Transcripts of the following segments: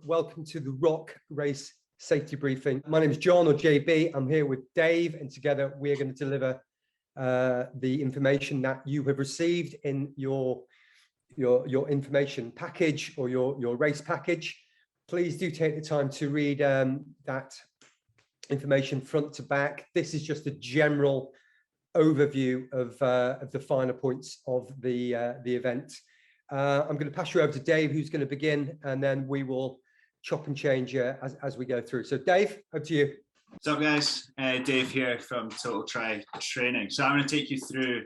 Welcome to the ROC Race Safety Briefing. My name is John, or JB. I'm here with Dave, and together we are going to deliver the information that you have received in your information package or your race package. Please do take the time to read that information front to back. This is just a general overview of the finer points of the event. I'm going to pass you over to Dave, who's going to begin, and then we will chop and change as we go through. So Dave, over to you. What's up, guys? Dave here from Total Try Training. So I'm going to take you through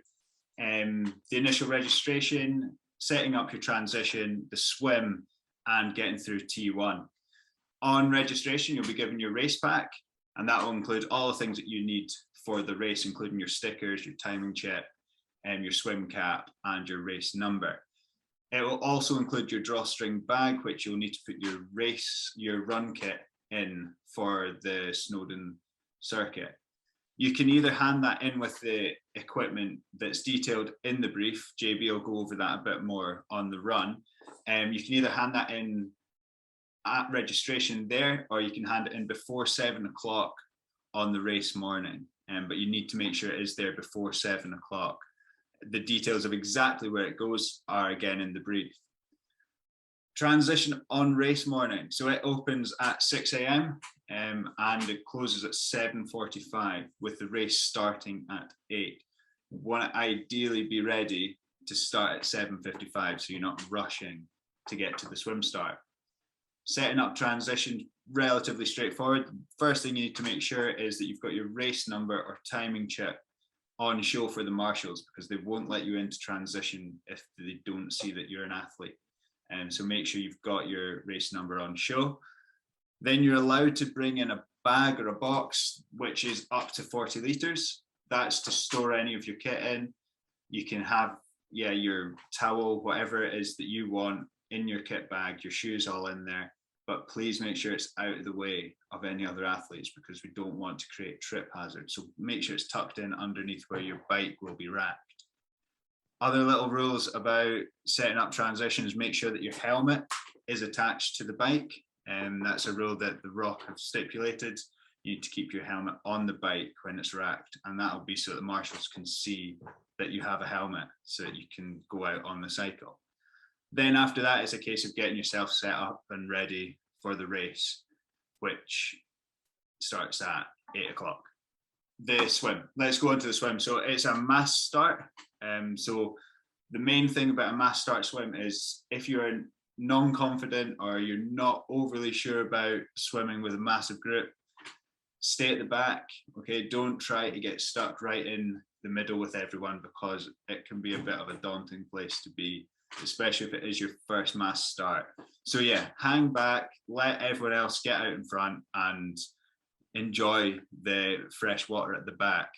the initial registration, setting up your transition, the swim, and getting through T1. On registration, you'll be given your race pack, and that will include all the things that you need for the race, including your stickers, your timing chip, your swim cap, and your race number. It will also include your drawstring bag, which you'll need to put your run kit in for the Snowdon circuit. You can either hand that in with the equipment that's detailed in the brief. JB will go over that a bit more on the run. You can either hand that in at registration there, or you can hand it in before 7 o'clock on the race morning. But you need to make sure it is there before 7 o'clock. The details of exactly where it goes are again in the brief. Transition on race morning. So it opens at 6 a.m. And it closes at 7:45 with the race starting at 8. You want to ideally be ready to start at 7:55 so you're not rushing to get to the swim start. Setting up transition, relatively straightforward. First thing you need to make sure is that you've got your race number or timing chip on show for the marshals, because they won't let you into transition if they don't see that you're an athlete. So make sure you've got your race number on show. Then you're allowed to bring in a bag or a box, which is up to 40 litres. That's to store any of your kit in. You can have, your towel, whatever it is that you want in your kit bag, your shoes all in there. But please make sure it's out of the way of any other athletes, because we don't want to create trip hazards. So make sure it's tucked in underneath where your bike will be racked. Other little rules about setting up transitions: make sure that your helmet is attached to the bike. That's a rule that the ROC have stipulated. You need to keep your helmet on the bike when it's racked, and that'll be so that the marshals can see that you have a helmet so that you can go out on the cycle. Then after that, it's a case of getting yourself set up and ready for the race, which starts at 8 o'clock. The swim. Let's go on to the swim. So it's a mass start. So the main thing about a mass start swim is if you're non-confident or you're not overly sure about swimming with a massive group, stay at the back. Okay, don't try to get stuck right in the middle with everyone, because it can be a bit of a daunting place to be, especially if it is your first mass start. So hang back, let everyone else get out in front and enjoy the fresh water at the back.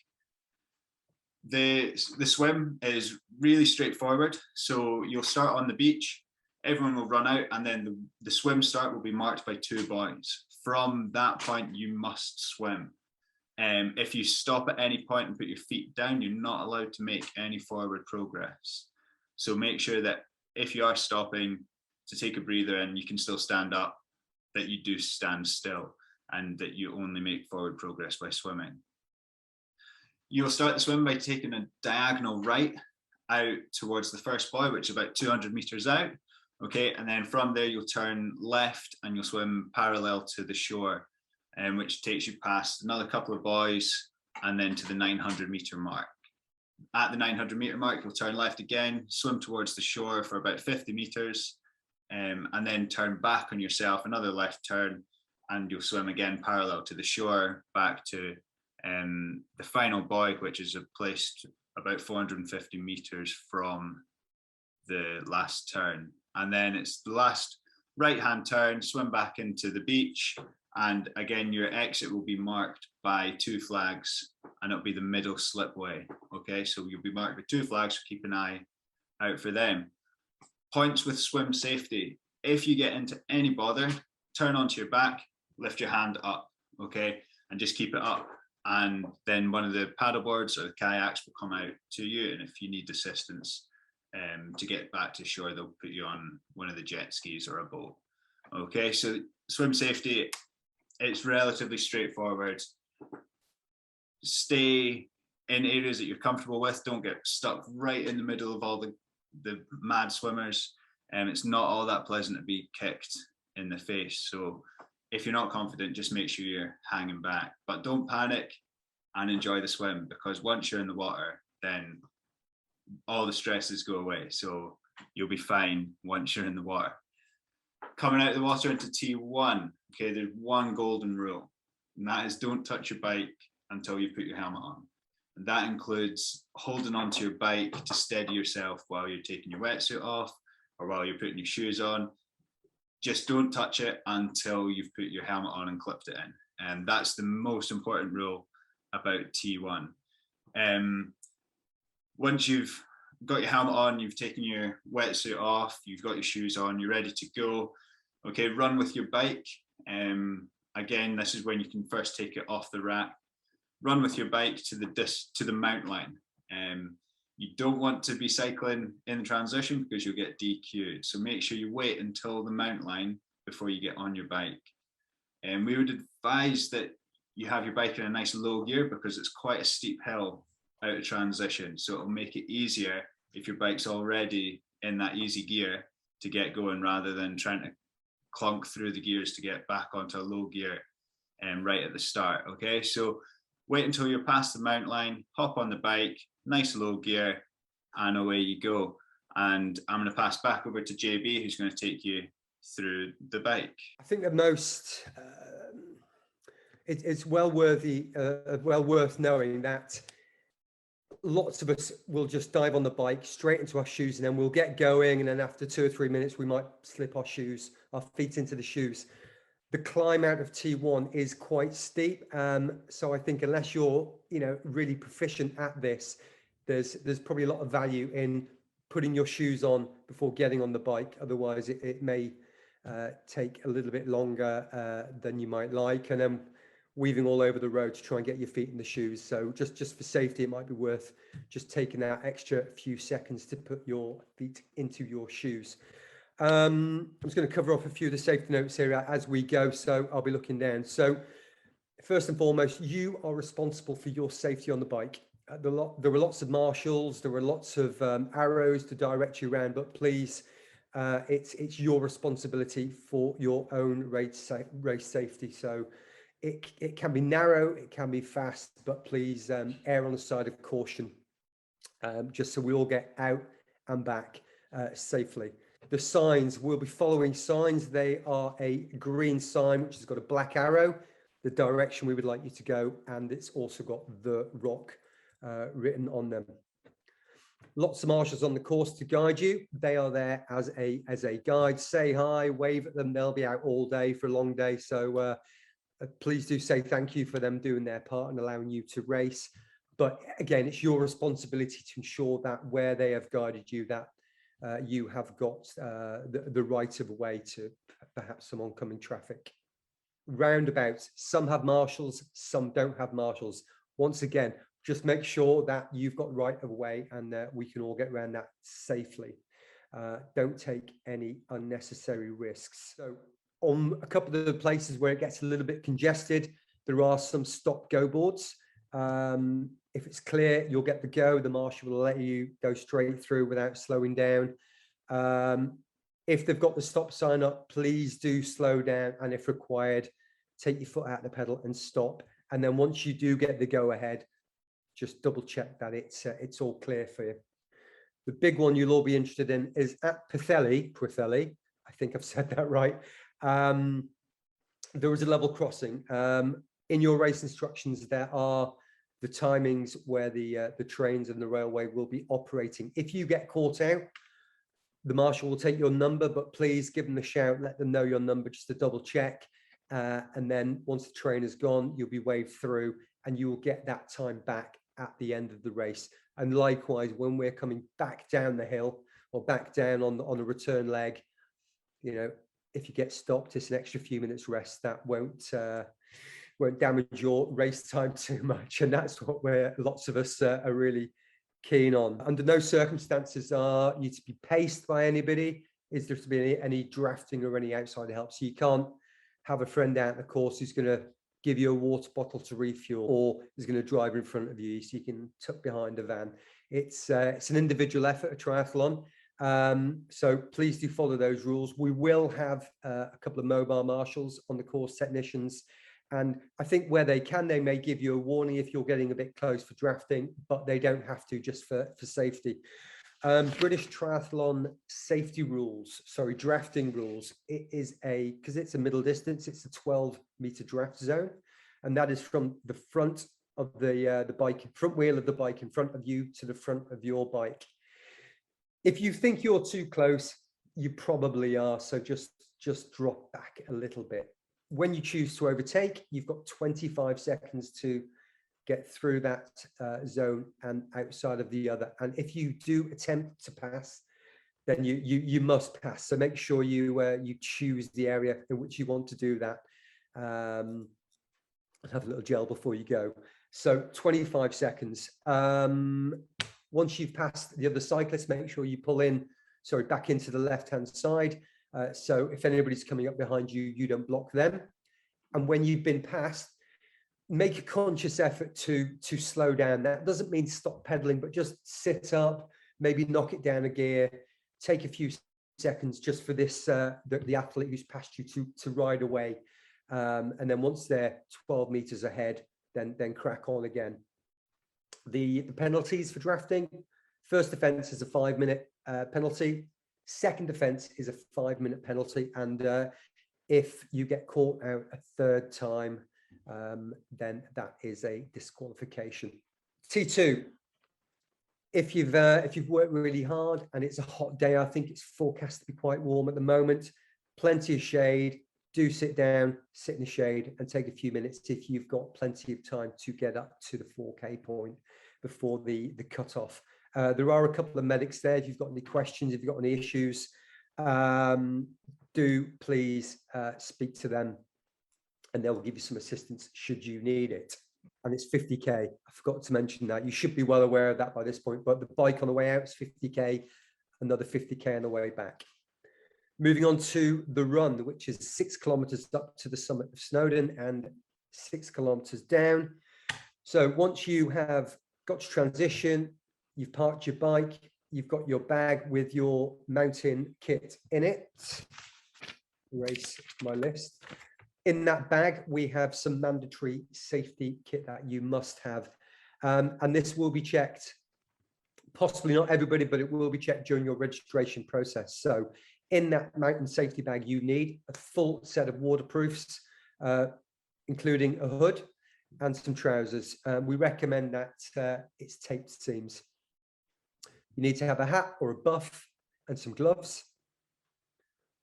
The swim is really straightforward. So you'll start on the beach, everyone will run out, and then the swim start will be marked by 2 boys. From that point, you must swim. If you stop at any point and put your feet down, you're not allowed to make any forward progress. So make sure that if you are stopping to take a breather and you can still stand up, that you do stand still, and that you only make forward progress by swimming. You'll start the swim by taking a diagonal right out towards the first buoy, which is about 200 meters out. Okay, and then from there you'll turn left and you'll swim parallel to the shore, which takes you past another couple of buoys and then to the 900 meter mark. At the 900 meter mark, you'll turn left again, swim towards the shore for about 50 meters, and then turn back on yourself, another left turn, and you'll swim again parallel to the shore back to the final buoy, which is placed about 450 meters from the last turn. And then it's the last right-hand turn, swim back into the beach, and again, your exit will be marked by 2 flags, and it'll be the middle slipway. Okay, so you'll be marked with 2 flags, so keep an eye out for them. Points with swim safety. If you get into any bother, turn onto your back, lift your hand up, okay, and just keep it up. And then one of the paddle boards or the kayaks will come out to you, and if you need assistance to get back to shore, they'll put you on one of the jet skis or a boat. Okay, so swim safety, it's relatively straightforward. Stay in areas that you're comfortable with. Don't get stuck right in the middle of all the mad swimmers. And it's not all that pleasant to be kicked in the face. So if you're not confident, just make sure you're hanging back. But don't panic and enjoy the swim, because once you're in the water, then all the stresses go away. So you'll be fine once you're in the water. Coming out of the water into T1, okay, there's one golden rule, and that is don't touch your bike until you put your helmet on. And that includes holding onto your bike to steady yourself while you're taking your wetsuit off or while you're putting your shoes on. Just don't touch it until you've put your helmet on and clipped it in. And that's the most important rule about T1. Once you've got your helmet on, you've taken your wetsuit off, you've got your shoes on, you're ready to go. Okay, run with your bike. Again, this is when you can first take it off the rack. Run with your bike to the mount line. You don't want to be cycling in the transition because you'll get DQ'd. So make sure you wait until the mount line before you get on your bike. And we would advise that you have your bike in a nice low gear because it's quite a steep hill out of transition. So it'll make it easier if your bike's already in that easy gear to get going rather than trying to clunk through the gears to get back onto a low gear right at the start. Okay, so wait until you're past the mount line, hop on the bike, nice low gear, and away you go. And I'm going to pass back over to JB, who's going to take you through the bike. I think the most, it's well worth knowing that lots of us will just dive on the bike straight into our shoes, and then we'll get going. And then after 2 or 3 minutes, we might slip our feet into the shoes. The climb out of T1 is quite steep. So I think unless you're, really proficient at this, there's probably a lot of value in putting your shoes on before getting on the bike. Otherwise, it may take a little bit longer than you might like, and then weaving all over the road to try and get your feet in the shoes. So just for safety, it might be worth just taking that extra few seconds to put your feet into your shoes. I'm just going to cover off a few of the safety notes here as we go, so I'll be looking down. So first and foremost, you are responsible for your safety on the bike. There were lots of marshals, there were lots of arrows to direct you around, but please, it's your responsibility for your own race safety. So it can be narrow, it can be fast, but please err on the side of caution, just so we all get out and back safely. The signs, we'll be following signs. They are a green sign, which has got a black arrow, the direction we would like you to go, and it's also got the ROC written on them. Lots of marshals on the course to guide you. They are there as a guide. Say hi, wave at them. They'll be out all day for a long day. So please do say thank you for them doing their part and allowing you to race. But again, it's your responsibility to ensure that where they have guided you, that you have got the right of way to perhaps some oncoming traffic. Roundabouts, some have marshals, some don't have marshals. Once again, just make sure that you've got right of way and that we can all get around that safely. Don't take any unnecessary risks. So on a couple of the places where it gets a little bit congested, there are some stop-go boards. If it's clear, you'll get the go. The marshal will let you go straight through without slowing down. If they've got the stop sign up, please do slow down. And if required, take your foot out the pedal and stop. And then once you do get the go ahead, just double check that it's all clear for you. The big one you'll all be interested in is at Pwllheli, I think I've said that right. There is a level crossing. In your race instructions, there are the timings where the trains and the railway will be operating. If you get caught out, the marshal will take your number, but please give them a shout, let them know your number just to double check. And then once the train is gone, you'll be waved through and you will get that time back at the end of the race. And likewise, when we're coming back down the hill or back down on a return leg, if you get stopped, it's an extra few minutes rest. That won't damage your race time too much, and that's what lots of us are really keen on. Under no circumstances are you to be paced by anybody. is there to be any drafting or any outside help. So you can't have a friend out on the course who's going to give you a water bottle to refuel, or is going to drive in front of you so you can tuck behind a van. It's an individual effort, a triathlon. So please do follow those rules. We will have a couple of mobile marshals on the course, technicians, and I think where they can, they may give you a warning if you're getting a bit close for drafting, but they don't have to, just for safety. British Triathlon safety rules, sorry, drafting rules. It is because it's a middle distance, it's a 12-meter draft zone, and that is from the front of the bike, front wheel of the bike in front of you to the front of your bike. If you think you're too close, you probably are, so just drop back a little bit. When you choose to overtake, you've got 25 seconds to get through that zone and outside of the other. And if you do attempt to pass, then you must pass. So make sure you choose the area in which you want to do that. And have a little gel before you go. So 25 seconds. Once you've passed the other cyclist, make sure you pull in, back into the left-hand side. So if anybody's coming up behind you, you don't block them. And when you've been passed, make a conscious effort to slow down. That doesn't mean stop pedaling, but just sit up, maybe knock it down a gear, take a few seconds just for this, the athlete who's passed you to ride away. And then once they're 12 meters ahead, then crack on again. The penalties for drafting: first offence is a 5-minute penalty. Second offence is a 5-minute penalty. And if you get caught out a third time, then that is a disqualification. T2, if you've worked really hard and it's a hot day, I think it's forecast to be quite warm at the moment, plenty of shade, do sit down, sit in the shade and take a few minutes if you've got plenty of time to get up to the 4K point before the cutoff. There are a couple of medics there. If you've got any questions, if you've got any issues, do please speak to them and they'll give you some assistance should you need it. And it's 50K. I forgot to mention that. You should be well aware of that by this point, but the bike on the way out is 50K, another 50K on the way back. Moving on to the run, which is 6 kilometers up to the summit of Snowdon and 6 kilometers down. So once you have got to transition, you've parked your bike, you've got your bag with your mountain kit in it. Erase my list. In that bag, we have some mandatory safety kit that you must have. And this will be checked, possibly not everybody, but it will be checked during your registration process. So in that mountain safety bag, you need a full set of waterproofs, including a hood and some trousers. We recommend that it's taped seams. You need to have a hat or a buff and some gloves,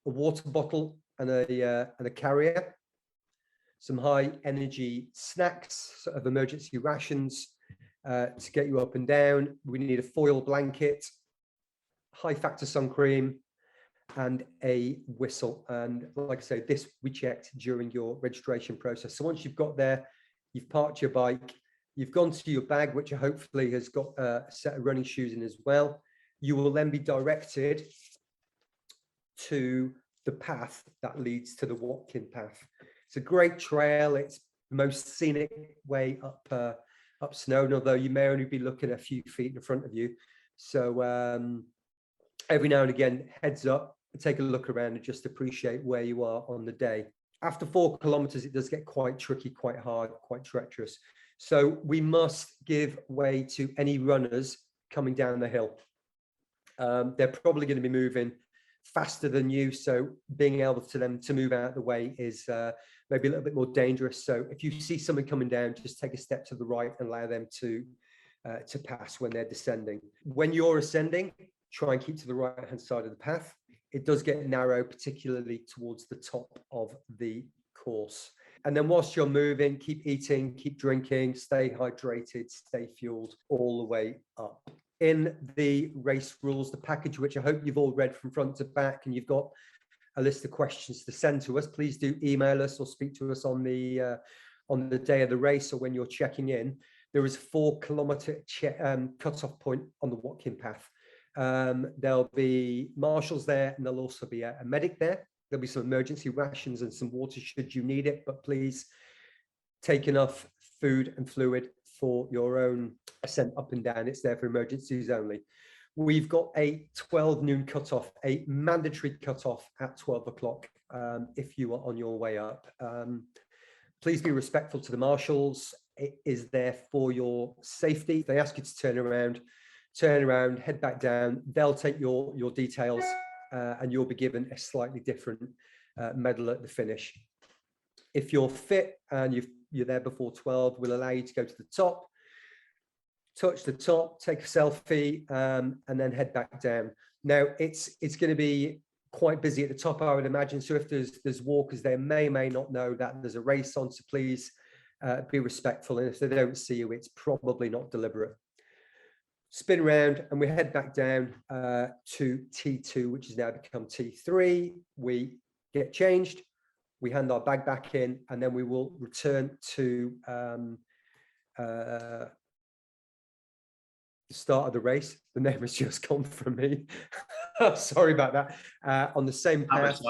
a water bottle and a carrier, some high energy snacks, sort of emergency rations to get you up and down. We need a foil blanket, high factor sun cream, and a whistle. And like I say, this we checked during your registration process. So once you've got there, you've parked your bike, you've gone to your bag, which hopefully has got a set of running shoes in as well. You will then be directed to the path that leads to the Watkin path. It's a great trail. It's the most scenic way up Snowdon, although you may only be looking a few feet in front of you. So every now and again, heads up and take a look around and just appreciate where you are on the day. After 4 kilometers, it does get quite tricky, quite hard, quite treacherous. So we must give way to any runners coming down the hill. They're probably going to be moving faster than you, so being able to them to move out of the way is maybe a little bit more dangerous. So if you see someone coming down, just take a step to the right and allow them to pass when they're descending. When you're ascending, try and keep to the right hand side of the path. It does get narrow, particularly towards the top of the course. And then whilst you're moving, keep eating, keep drinking, stay hydrated, stay fueled all the way up. In the race rules, the package, which I hope you've all read from front to back, and you've got a list of questions to send to us, please do email us or speak to us on the day of the race or when you're checking in. There is a 4 kilometer cutoff point on the Watkin path. There'll be marshals there, and there'll also be a medic there. There'll be some emergency rations and some water should you need it, but please take enough food and fluid for your own ascent up and down. It's there for emergencies only. We've got a 12 noon cutoff, a mandatory cutoff at 12 o'clock if you are on your way up. Please be respectful to the marshals. It is there for your safety. If they ask you to turn around, head back down. They'll take your details and you'll be given a slightly different medal at the finish. If you're fit and you're there before 12, we'll allow you to go to the top, touch the top, take a selfie, and then head back down. Now, it's going to be quite busy at the top, I would imagine. So if there's walkers there, may not know that there's a race on, so please be respectful. And if they don't see you, it's probably not deliberate. Spin around and we head back down to T2, which has now become T3. We get changed, we hand our bag back in, and then we will return to the start of the race. The name has just gone from me. Sorry about that. On the same path.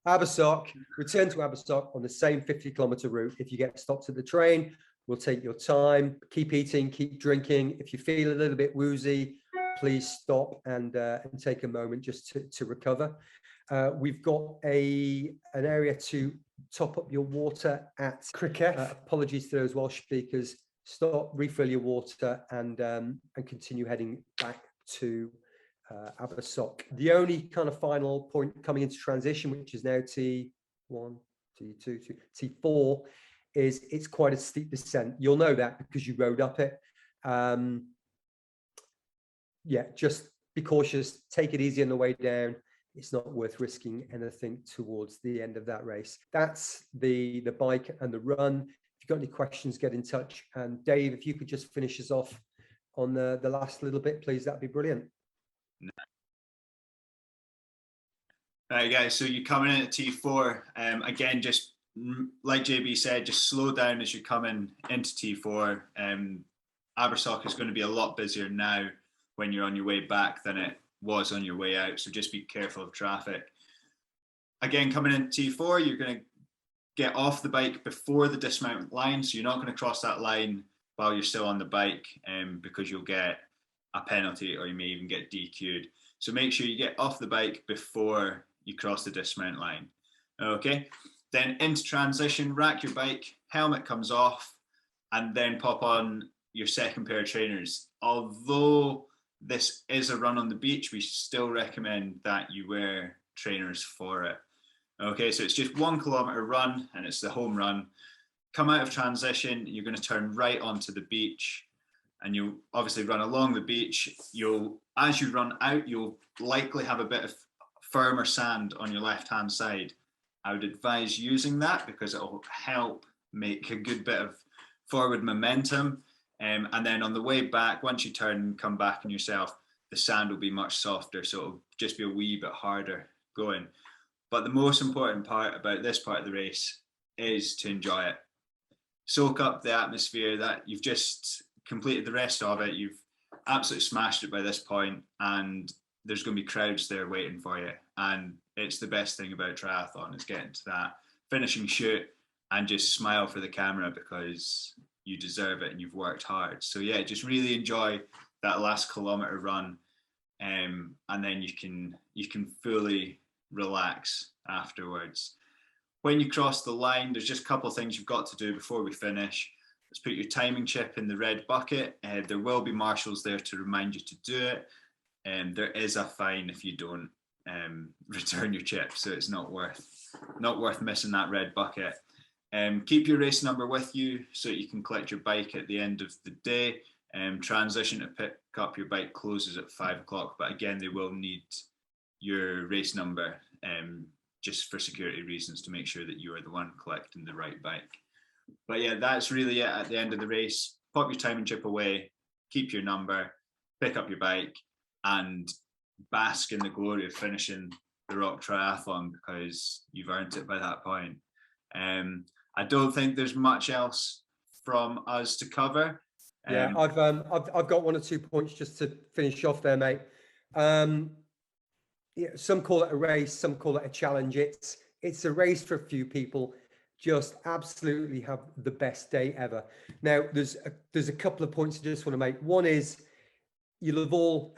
Abersoch. Return to Abersoch on the same 50-kilometer route. If you get stopped at the train, we'll take your time. Keep eating, keep drinking. If you feel a little bit woozy, please stop and take a moment just to recover. We've got an area to top up your water at Cricket. Apologies to those Welsh speakers. Stop, refill your water, and continue heading back to Abersoch. The only kind of final point coming into transition, which is now T1, T2, T4, is it's quite a steep descent. You'll know that because you rode up it. Yeah, just be cautious. Take it easy on the way down. It's not worth risking anything towards the end of that race. That's the bike and the run. If you've got any questions, get in touch. And Dave, if you could just finish us off on the last little bit, please, that'd be brilliant. Right, guys, so you're coming in at T4. Again, just like JB said, just slow down as you're coming into T4. Abersoch is going to be a lot busier now when you're on your way back than it was on your way out, so just be careful of traffic. Again, coming into T4, you're going to get off the bike before the dismount line, so you're not going to cross that line while you're still on the bike, because you'll get a penalty or you may even get DQ'd. So make sure you get off the bike before you cross the dismount line. Okay, then into transition, rack your bike, helmet comes off, and then pop on your second pair of trainers. Although this is a run on the beach, we still recommend that you wear trainers for it. Okay, so it's just 1 kilometer run and it's the home run. Come out of transition, you're going to turn right onto the beach, and you'll obviously run along the beach. As you run out, you'll likely have a bit of firmer sand on your left-hand side. I would advise using that because it will help make a good bit of forward momentum. And then on the way back, once you turn and come back on yourself, the sand will be much softer, so it'll just be a wee bit harder going. But the most important part about this part of the race is to enjoy it. Soak up the atmosphere that you've just completed. The rest of it, you've absolutely smashed it by this point, and there's going to be crowds there waiting for you. And it's the best thing about triathlon, is getting to that finishing shoot and just smile for the camera because you deserve it and you've worked hard. So yeah, just really enjoy that last kilometer run, and then you can fully relax afterwards. When you cross the line, there's just a couple of things you've got to do before we finish. Let's put your timing chip in the red bucket. There will be marshals there to remind you to do it, and there is a fine if you don't return your chip, so it's not worth missing that red bucket. Keep your race number with you so you can collect your bike at the end of the day. Transition to pick up your bike closes at 5 o'clock, but again, they will need your race number just for security reasons, to make sure that you are the one collecting the right bike. But yeah, that's really it at the end of the race. Pop your timing chip away, keep your number, pick up your bike, and bask in the glory of finishing the ROC Triathlon, because you've earned it by that point. I don't think there's much else from us to cover. Yeah, I've got 1 or 2 points just to finish off there, mate. Yeah, some call it a race, some call it a challenge. It's a race for a few people. Just absolutely have the best day ever. Now, there's a couple of points I just want to make. One is you'll have all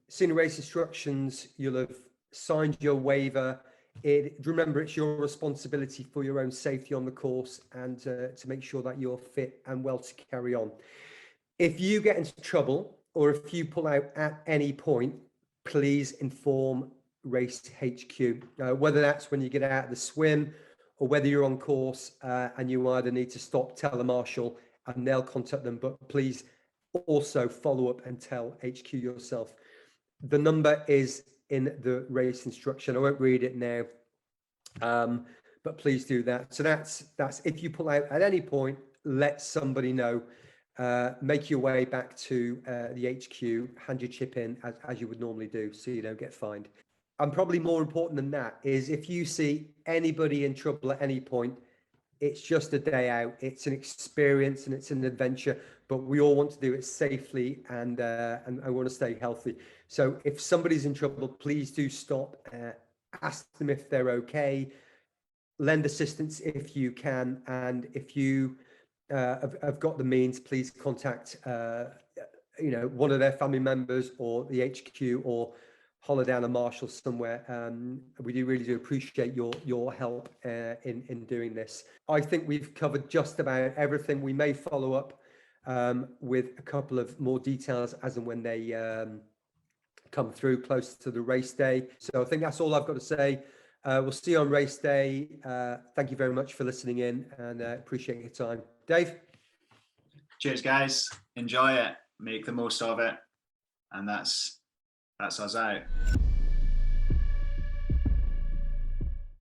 seen the race instructions. You'll have signed your waiver. Remember, it's your responsibility for your own safety on the course and to make sure that you're fit and well to carry on. If you get into trouble or if you pull out at any point, please inform Race HQ, whether that's when you get out of the swim or whether you're on course and you either need to stop, tell a marshal and they'll contact them. But please also follow up and tell HQ yourself. The number is in the race instruction. I won't read it now, but please do that. So that's if you pull out at any point, let somebody know. Make your way back to the HQ, hand your chip in as you would normally do so you don't get fined. And probably more important than that is if you see anybody in trouble at any point, it's just a day out. It's an experience and it's an adventure, but we all want to do it safely and I want to stay healthy. So if somebody's in trouble, please do stop, ask them if they're okay, lend assistance if you can, and if you have got the means, please contact one of their family members or the HQ or holler down a marshal somewhere. We really do appreciate your help in doing this. I think we've covered just about everything. We may follow up with a couple of more details as and when they come through close to the race day. So I think that's all I've got to say. We'll see you on race day. Thank you very much for listening in and appreciate your time. Dave? Cheers, guys. Enjoy it. Make the most of it. And that's us out.